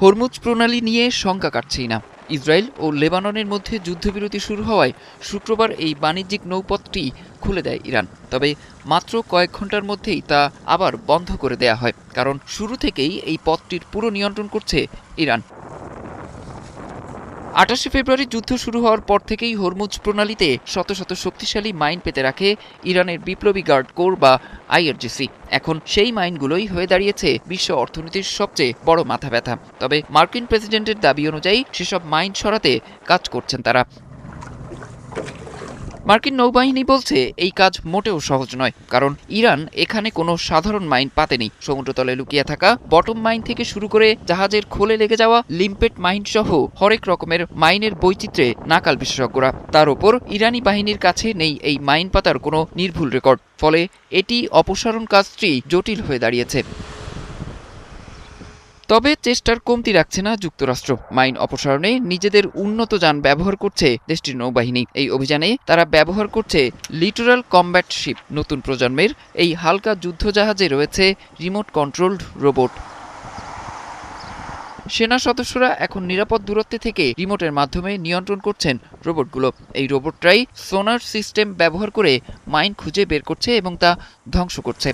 Hormuz প্রণালী নিয়ে শঙ্কা কাটছেই না। ইসরায়েল ও লেবাননের মধ্যে যুদ্ধবিরতি শুরু হওয়ায় শুক্রবার এই বাণিজ্যিক নৌপথটি খুলে দেয় ইরান। তবে মাত্র কয়েক ঘন্টার মধ্যেই তা আবার বন্ধ করে দেয়া হয়, কারণ শুরু থেকেই এই পথটির পুরো নিয়ন্ত্রণ করছে ইরান। ২৮ ফেব্রুয়ারি যুদ্ধ শুরু হওয়ার পর থেকেই হরমুজ প্রণালীতে শত শত শক্তিশালী মাইন পেতে রাখে ইরানের বিপ্লবী গার্ড কোর বা আইআরজিসি। এখন সেই মাইনগুলোই হয়ে দাঁড়িয়েছে বিশ্ব অর্থনীতির সবচেয়ে বড় মাথা ব্যথা। তবে মার্কিন প্রেসিডেন্টের দাবি অনুযায়ী সেসব মাইন সরাতে কাজ করছেন তারা। মার্কিন নৌবাহিনী বলছে এই কাজ মোটেও সহজ নয়, কারণ ইরান এখানে কোনো সাধারণ মাইন পাতেনি। সমুদ্রতলে লুকিয়ে থাকা বটম মাইন থেকে শুরু করে জাহাজের খোলে লেগে যাওয়া লিম্পেট মাইন সহ হরেক রকমের মাইনের বৈচিত্র্যে নাকাল বিশেষজ্ঞরা। তার ওপর ইরানি বাহিনীর কাছে নেই এই মাইন পাতার কোনো নির্ভুল রেকর্ড, ফলে এটি অপসারণ কাজটি জটিল হয়ে দাঁড়িয়েছে। তবে চেষ্টার কমতি রাখছে না যুক্তরাষ্ট্র। মাইন অপসারণে নিজেদের উন্নত যান ব্যবহার করছে দেশটির নৌবাহিনী। এই অভিযানে তারা ব্যবহার করছে লিটোরাল কমব্যাট শিপ। নতুন প্রজন্মের এই হালকা যুদ্ধজাহাজে রয়েছে রিমোট কন্ট্রোলড রোবট। সেনা সদস্যরা এখন নিরাপদ দূরত্বে থেকে রিমোটের মাধ্যমে নিয়ন্ত্রণ করছেন রোবটগুলো। এই রোবটরাই সোনার সিস্টেম ব্যবহার করে মাইন খুঁজে বের করছে এবং তা ধ্বংস করছে।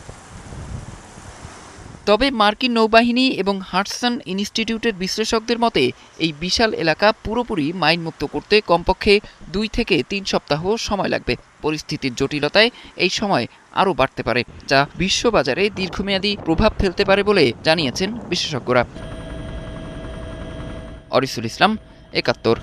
তবে মার্কিন নৌবাহিনী এবং হাডসন ইনস্টিটিউটের বিশ্লেষকদের মতে এই বিশাল এলাকা পুরোপুরি মাইনমুক্ত করতে কমপক্ষে ২ থেকে ৩ সপ্তাহ সময় লাগবে। পরিস্থিতির জটিলতায় এই সময় আরও বাড়তে পারে, যা বিশ্ববাজারে দীর্ঘমেয়াদী প্রভাব ফেলতে পারে বলে জানিয়েছেন বিশেষজ্ঞরা। অরিসুল ইসলাম, ৭১।